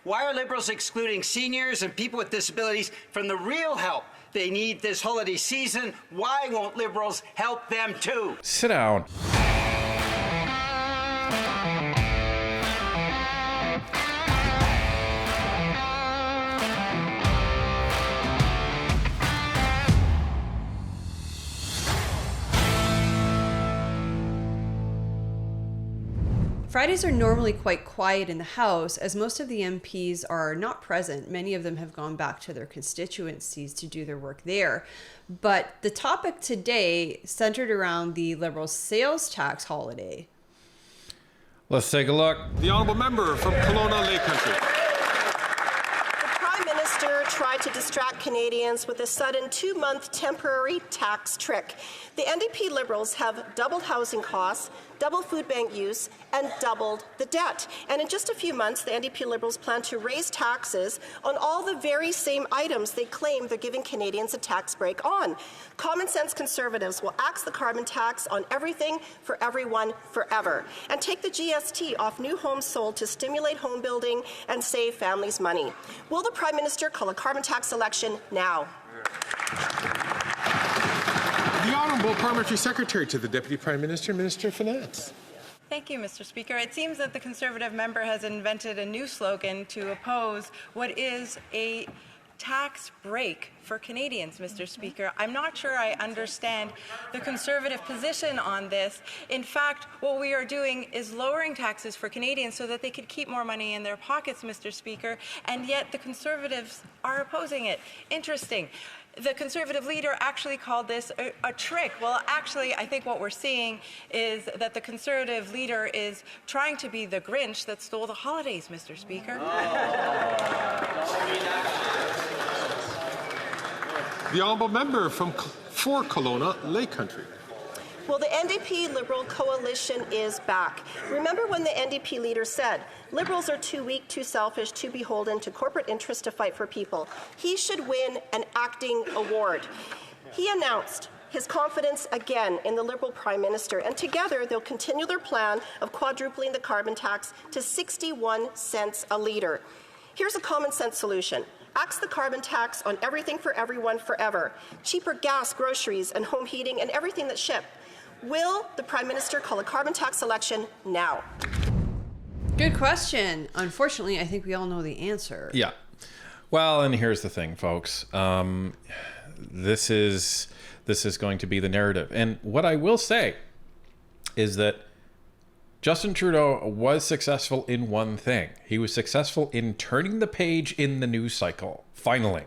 Why are Liberals excluding seniors and people with disabilities from the real help they need this holiday season? Why won't Liberals help them too? Sit down. Fridays are normally quite quiet in the House as most of the MPs are not present. Many of them have gone back to their constituencies to do their work there. But the topic today centered around the Liberal sales tax holiday. Let's take a look. The honourable member from Kelowna Lake Country. The Prime Minister tried to distract Canadians with a sudden 2-month temporary tax trick. The NDP Liberals have doubled housing costs, doubled food bank use, and doubled the debt. And in just a few months, the NDP Liberals plan to raise taxes on all the very same items they claim they're giving Canadians a tax break on. Common sense Conservatives will axe the carbon tax on everything for everyone forever and take the GST off new homes sold to stimulate home building and save families money. Will the Prime Minister call a carbon tax election now? The Honourable Parliamentary Secretary to the Deputy Prime Minister, Minister of Finance. Thank you, Mr. Speaker. It seems that the Conservative member has invented a new slogan to oppose what is a tax break for Canadians, Mr. Speaker. I'm not sure I understand the Conservative position on this. In fact, what we are doing is lowering taxes for Canadians so that they could keep more money in their pockets, Mr. Speaker, and yet the Conservatives are opposing it. Interesting. The Conservative leader actually called this a trick. Well, actually, I think what we're seeing is that the Conservative leader is trying to be the Grinch that stole the holidays, Mr. Speaker. The honourable member for Kelowna Lake Country. Well, the NDP Liberal coalition is back. Remember when the NDP leader said, Liberals are too weak, too selfish, too beholden to corporate interests to fight for people. He should win an acting award. He announced his confidence again in the Liberal Prime Minister, and together they'll continue their plan of quadrupling the carbon tax to 61 cents a litre. Here's a common sense solution. Axe the carbon tax on everything for everyone forever. Cheaper gas, groceries, and home heating, and everything that's shipped. Will the Prime Minister call a carbon tax election now? Good question. Unfortunately, I think we all know the answer. Yeah. Well, and here's the thing, folks. This is going to be the narrative. And what I will say is that Justin Trudeau was successful in one thing. He was successful in turning the page in the news cycle, finally.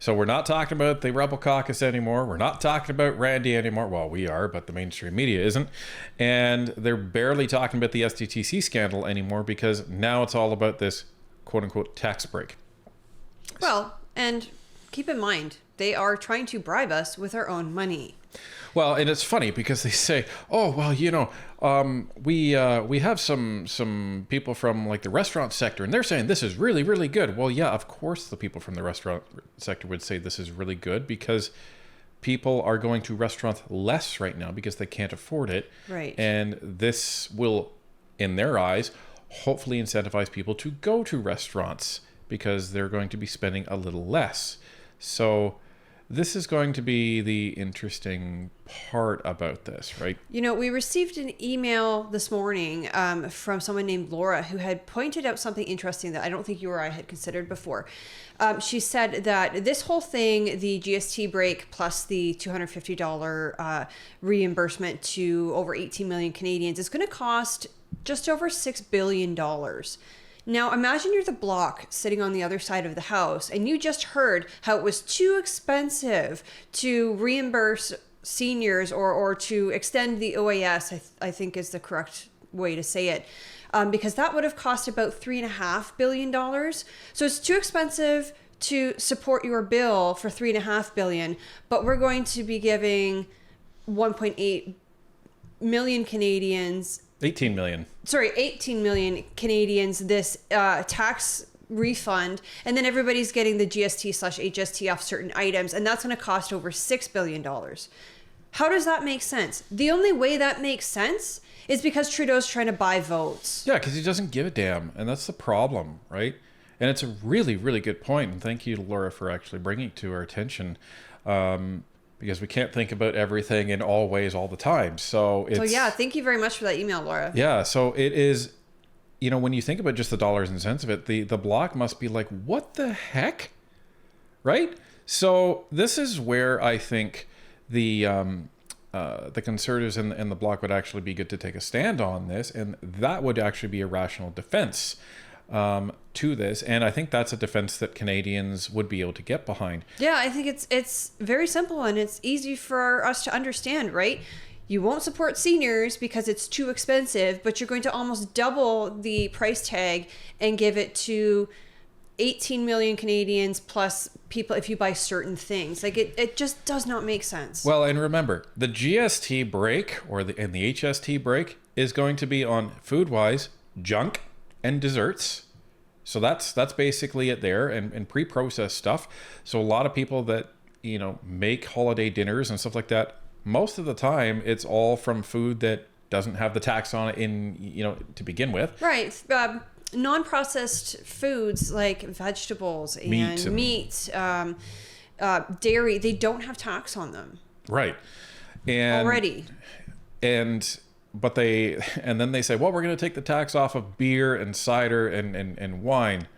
So we're not talking about the Rebel Caucus anymore. We're not talking about Randy anymore. Well, we are, but the mainstream media isn't. And they're barely talking about the SDTC scandal anymore because now it's all about this quote-unquote tax break. Well, and keep in mind, they are trying to bribe us with our own money. Well, and it's funny because they say, "Oh, well, you know, we have some people from like the restaurant sector, and they're saying this is really, really good." Well, yeah, of course, the people from the restaurant sector would say this is really good because people are going to restaurants less right now because they can't afford it. Right. And this will, in their eyes, hopefully incentivize people to go to restaurants because they're going to be spending a little less. So this is going to be the interesting part about this, right? You know, we received an email this morning from someone named Laura who had pointed out something interesting that I don't think you or I had considered before. She said that this whole thing, the GST break plus the $250 reimbursement to over 18 million Canadians, is going to cost just over $6 billion. Now, imagine you're the Bloc sitting on the other side of the house and you just heard how it was too expensive to reimburse seniors or to extend the OAS, I think is the correct way to say it, because that would have cost about $3.5 billion. So it's too expensive to support your bill for $3.5 billion, but we're going to be giving 1.8 million Canadians 18 million. Sorry, 18 million Canadians this tax refund, and then everybody's getting the GST/HST off certain items, and that's going to cost over $6 billion. How does that make sense? The only way that makes sense is because Trudeau's trying to buy votes. Yeah, because he doesn't give a damn, and that's the problem, right? And it's a really, really good point, and thank you, Laura, for actually bringing it to our attention, because we can't think about everything in all ways all the time. So yeah, thank you very much for that email, Laura. Yeah, so it is, you know, when you think about just the dollars and cents of it, the bloc must be like, what the heck, right? So this is where I think the Conservatives and the Bloc would actually be good to take a stand on this, and that would actually be a rational defense to this, and I think that's a defense that Canadians would be able to get behind. Yeah, I think it's very simple and it's easy for us to understand, right? You won't support seniors because it's too expensive, but you're going to almost double the price tag and give it to 18 million Canadians plus people if you buy certain things. Like it just does not make sense. Well, and remember, the GST break and the HST break is going to be on food-wise, junk and desserts. So that's basically it there, and pre-processed stuff. So a lot of people that, you know, make holiday dinners and stuff like that, most of the time it's all from food that doesn't have the tax on it to begin with. Right. Non-processed foods like vegetables and meat, dairy, they don't have tax on them. Right. And already. But then they say, well, we're going to take the tax off of beer and cider and wine.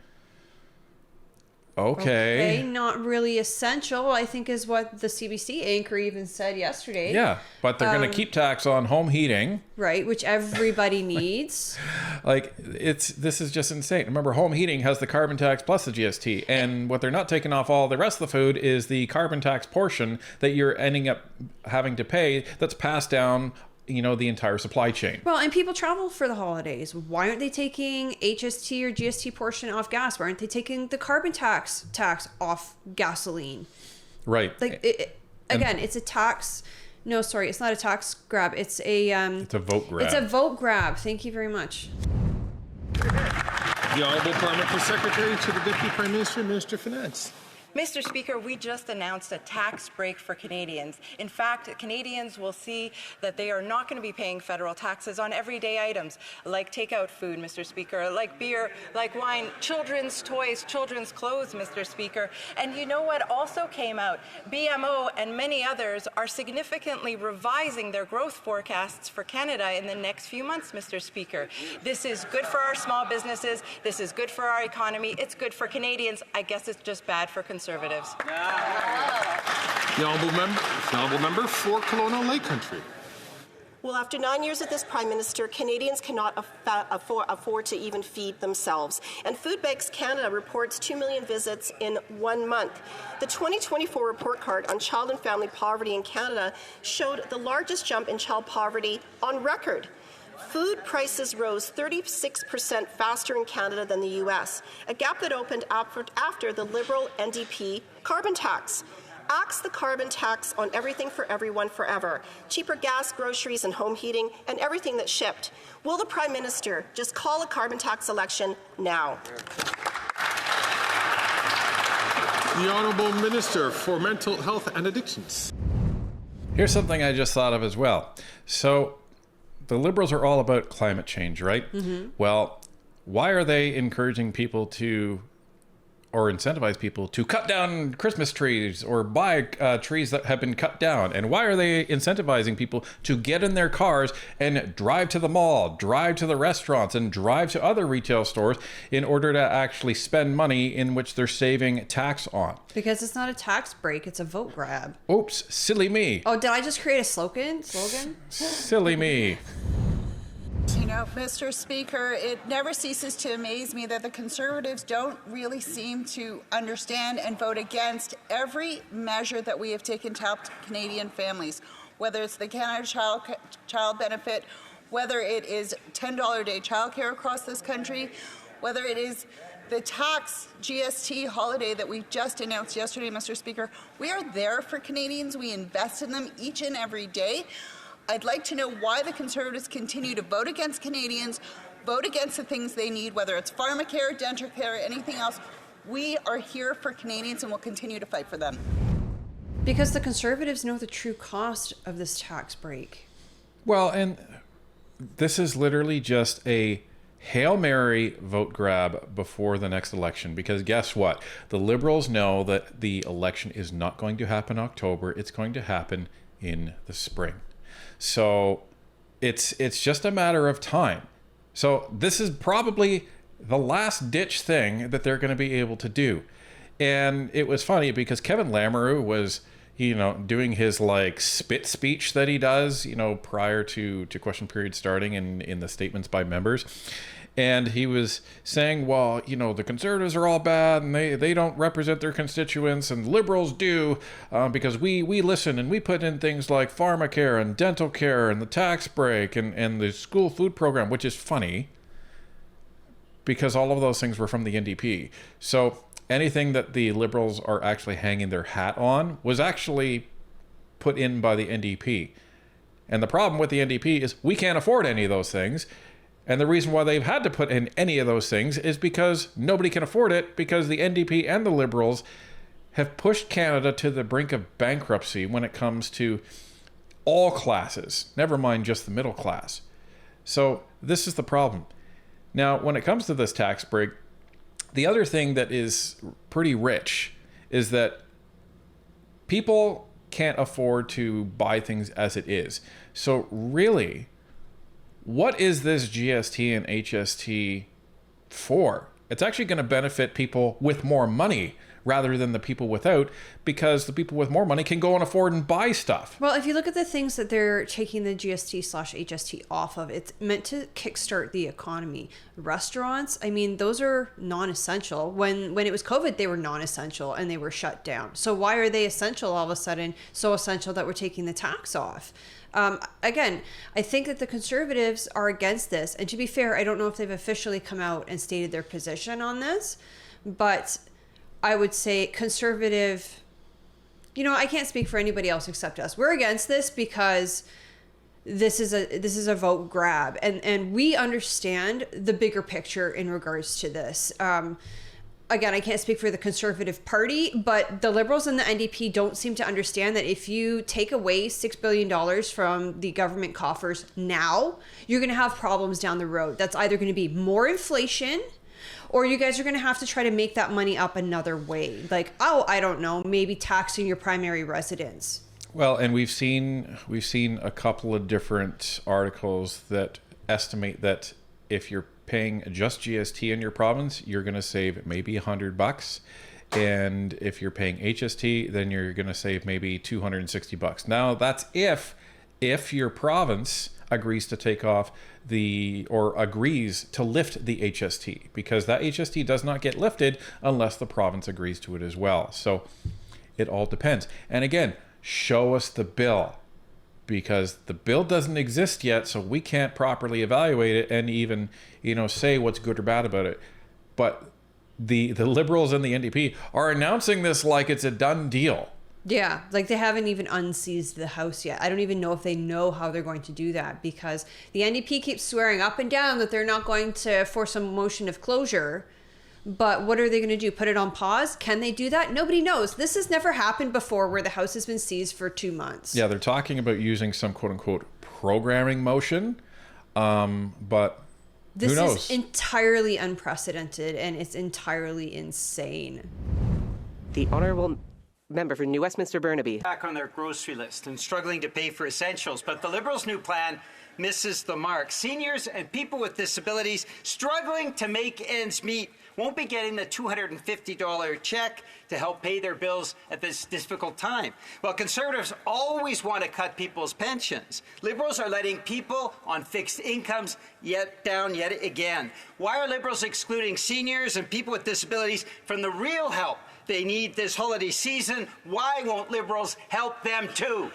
Okay, not really essential, I think, is what the CBC anchor even said yesterday. Yeah, but they're going to keep tax on home heating. Right, which everybody needs. This is just insane. Remember, home heating has the carbon tax plus the GST, and what they're not taking off all the rest of the food is the carbon tax portion that you're ending up having to pay that's passed down, you know, the entire supply chain. Well, and people travel for the holidays. Why aren't they taking HST or GST portion off gas? Why aren't they taking the carbon tax off gasoline? Right. It's a tax. No, sorry, it's not a tax grab. It's a vote grab. It's a vote grab. Thank you very much. The Honourable Parliamentary Secretary to the Deputy Prime Minister, Minister of Finance. Mr. Speaker, we just announced a tax break for Canadians. In fact, Canadians will see that they are not going to be paying federal taxes on everyday items like takeout food, Mr. Speaker, like beer, like wine, children's toys, children's clothes, Mr. Speaker. And you know what also came out? BMO and many others are significantly revising their growth forecasts for Canada in the next few months, Mr. Speaker. This is good for our small businesses. This is good for our economy. It's good for Canadians. I guess it's just bad for Conservatives. The honourable member for Kelowna Lake Country. Well, after 9 years of this Prime Minister, Canadians cannot afford to even feed themselves. And Food Banks Canada reports 2 million visits in 1 month. The 2024 report card on child and family poverty in Canada showed the largest jump in child poverty on record. Food prices rose 36% faster in Canada than the U.S., a gap that opened after the Liberal NDP carbon tax. Axe the carbon tax on everything for everyone forever. Cheaper gas, groceries, and home heating, and everything that's shipped. Will the Prime Minister just call a carbon tax election now? The Honourable Minister for Mental Health and Addictions. Here's something I just thought of as well. So the Liberals are all about climate change, right? Mm-hmm. Well, why are they encouraging people to, or incentivize people to cut down Christmas trees or buy trees that have been cut down? And why are they incentivizing people to get in their cars and drive to the mall, drive to the restaurants, and drive to other retail stores in order to actually spend money in which they're saving tax on? Because it's not a tax break, it's a vote grab. Oops, silly me. Oh, did I just create a slogan? Silly me. You know, Mr. Speaker, it never ceases to amaze me that the Conservatives don't really seem to understand and vote against every measure that we have taken to help Canadian families, whether it's the Canada Child Benefit, whether it is $10 a day childcare across this country, whether it is the tax GST holiday that we just announced yesterday, Mr. Speaker. We are there for Canadians. We invest in them each and every day. I'd like to know why the Conservatives continue to vote against Canadians, vote against the things they need, whether it's pharmacare, dental care, anything else. We are here for Canadians and will continue to fight for them. Because the Conservatives know the true cost of this tax break. Well, and this is literally just a Hail Mary vote grab before the next election, because guess what? The Liberals know that the election is not going to happen in October. It's going to happen in the spring. So it's just a matter of time. So this is probably the last ditch thing that they're going to be able to do. And it was funny because Kevin Lamoureux was, doing his like spit speech that he does, prior to question period starting in the statements by members. And he was saying, well, the Conservatives are all bad and they don't represent their constituents, and Liberals do, because we listen and we put in things like pharmacare and dental care and the tax break and the school food program, which is funny because all of those things were from the NDP. So anything that the Liberals are actually hanging their hat on was actually put in by the NDP. And the problem with the NDP is we can't afford any of those things. And the reason why they've had to put in any of those things is because nobody can afford it, because the NDP and the Liberals have pushed Canada to the brink of bankruptcy when it comes to all classes, never mind just the middle class. So this is the problem. Now, when it comes to this tax break, the other thing that is pretty rich is that people can't afford to buy things as it is. So really, what is this GST and HST for? It's actually going to benefit people with more money rather than the people without, because the people with more money can go and afford and buy stuff. Well, if you look at the things that they're taking the GST/HST off of, it's meant to kickstart the economy. Restaurants, I mean, those are non-essential. When it was COVID, they were non-essential and they were shut down. So why are they essential all of a sudden, so essential that we're taking the tax off? Again, I think that the Conservatives are against this. And to be fair, I don't know if they've officially come out and stated their position on this, but I would say Conservative, I can't speak for anybody else except us. We're against this because this is a vote grab, and we understand the bigger picture in regards to this. Again, I can't speak for the Conservative Party, but the Liberals and the NDP don't seem to understand that if you take away $6 billion from the government coffers now, you're going to have problems down the road. That's either going to be more inflation, or you guys are going to have to try to make that money up another way. Like, I don't know, maybe taxing your primary residence. Well, and we've seen a couple of different articles that estimate that if you're paying just GST in your province, you're going to save maybe $100. And if you're paying HST, then you're going to save maybe $260. Now, that's if your province agrees to take off or agrees to lift the HST, because that HST does not get lifted unless the province agrees to it as well. So it all depends. And again, show us the bill, because the bill doesn't exist yet, so we can't properly evaluate it and even, say what's good or bad about it. But the Liberals and the NDP are announcing this like it's a done deal. Yeah, like they haven't even unseized the House yet. I don't even know if they know how they're going to do that, because the NDP keeps swearing up and down that they're not going to force a motion of closure. But what are they going to do? Put it on pause? Can they do that? Nobody knows. This has never happened before where the House has been seized for 2 months. Yeah, they're talking about using some quote unquote programming motion. But this who knows? Is entirely unprecedented, and it's entirely insane. The Honourable Member for New Westminster Burnaby. Back on their grocery list and struggling to pay for essentials, but the Liberals' new plan misses the mark. Seniors and people with disabilities struggling to make ends meet won't be getting the $250 check to help pay their bills at this difficult time. Well, Conservatives always want to cut people's pensions. Liberals are letting people on fixed incomes down yet again. Why are Liberals excluding seniors and people with disabilities from the real help they need this holiday season? Why won't Liberals help them too?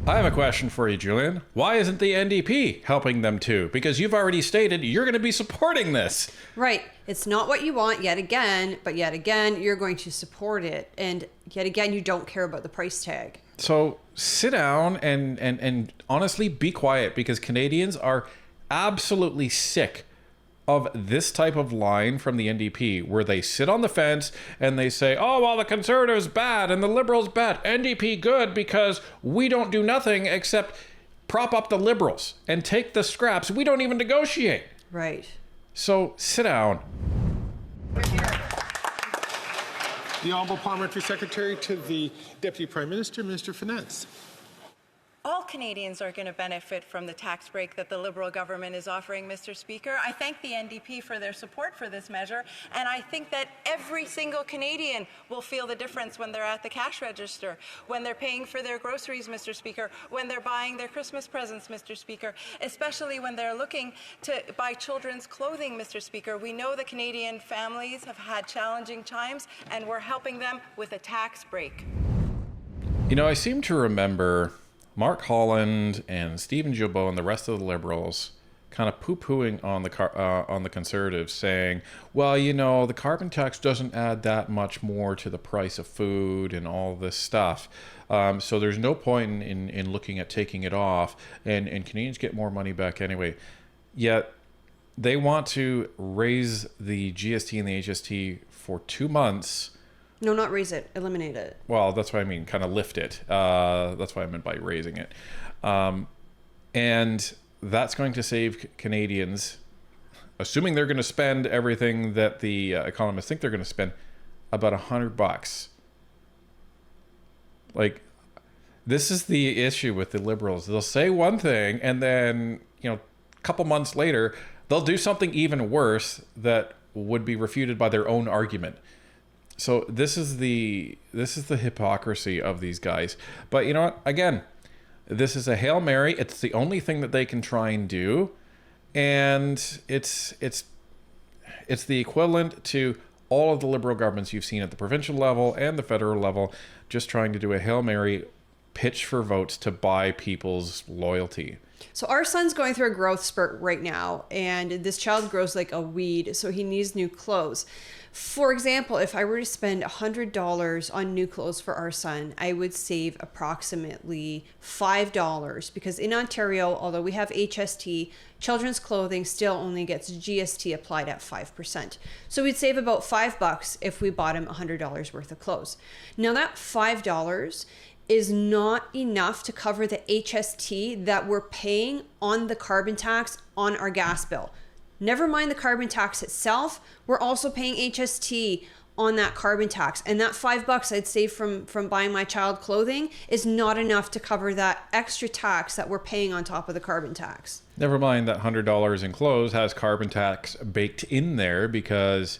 I have a question for you, Julian. Why isn't the NDP helping them too? Because you've already stated you're going to be supporting this. Right. It's not what you want yet again, but yet again, you're going to support it. And yet again, you don't care about the price tag. So sit down and honestly be quiet, because Canadians are absolutely sick of this type of line from the NDP, where they sit on the fence and they say, oh, well, the Conservatives bad and the Liberals bad, NDP good because we don't do nothing except prop up the Liberals and take the scraps. We don't even negotiate. Right. So sit down. The Honourable Parliamentary Secretary to the Deputy Prime Minister, Minister of Finance. All Canadians are going to benefit from the tax break that the Liberal government is offering, Mr. Speaker. I thank the NDP for their support for this measure, and I think that every single Canadian will feel the difference when they're at the cash register, when they're paying for their groceries, Mr. Speaker, when they're buying their Christmas presents, Mr. Speaker, especially when they're looking to buy children's clothing, Mr. Speaker. We know the Canadian families have had challenging times, and we're helping them with a tax break. You know, I seem to remember Mark Holland and Stephen Guilbeault and the rest of the Liberals kind of poo-pooing on the Conservatives, saying, well, you know, the carbon tax doesn't add that much more to the price of food and all this stuff. So there's no point in looking at taking it off, and Canadians get more money back anyway. Yet they want to raise the GST and the HST for 2 months. No, not raise it. Eliminate it. Well, that's what I mean. Kind of lift it. That's what I meant by raising it. And that's going to save Canadians, assuming they're going to spend everything that the economists think they're going to spend, about $100. Like, this is the issue with the Liberals. They'll say one thing, and then, you know, a couple months later, they'll do something even worse that would be refuted by their own argument. So this is the hypocrisy of these guys. But you know what? Again, this is a Hail Mary. It's the only thing that they can try and do, and it's the equivalent to all of the Liberal governments you've seen at the provincial level and the federal level, just trying to do a Hail Mary pitch for votes to buy people's loyalty. So our son's going through a growth spurt right now, and this child grows like a weed, so he needs new clothes. For example, if I were to spend $100 on new clothes for our son, I would save approximately $5, because in Ontario, although we have HST, children's clothing still only gets GST applied at 5%. So we'd save about $5 if we bought him $100 worth of clothes. Now that $5 is not enough to cover the HST that we're paying on the carbon tax on our gas bill. Never mind the carbon tax itself, we're also paying HST on that carbon tax. And that $5 I'd save from buying my child clothing is not enough to cover that extra tax that we're paying on top of the carbon tax. Never mind that $100 in clothes has carbon tax baked in there, because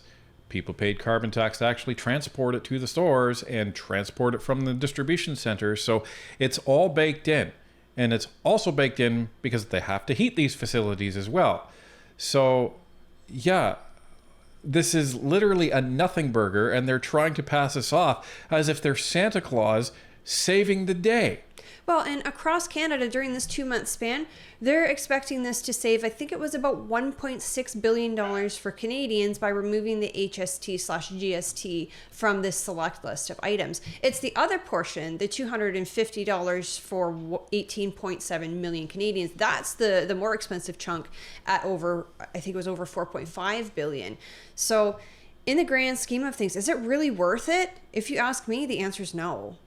people paid carbon tax to actually transport it to the stores and transport it from the distribution center. So it's all baked in. And it's also baked in because they have to heat these facilities as well. So, yeah, this is literally a nothing burger, and they're trying to pass us off as if they're Santa Claus saving the day. Well, and across Canada during this 2-month span, they're expecting this to save, I think it was about $1.6 billion for Canadians by removing the HST/GST from this select list of items. It's the other portion, the $250 for 18.7 million Canadians. That's the more expensive chunk at over, I think it was over 4.5 billion. So in the grand scheme of things, is it really worth it? If you ask me, the answer is no.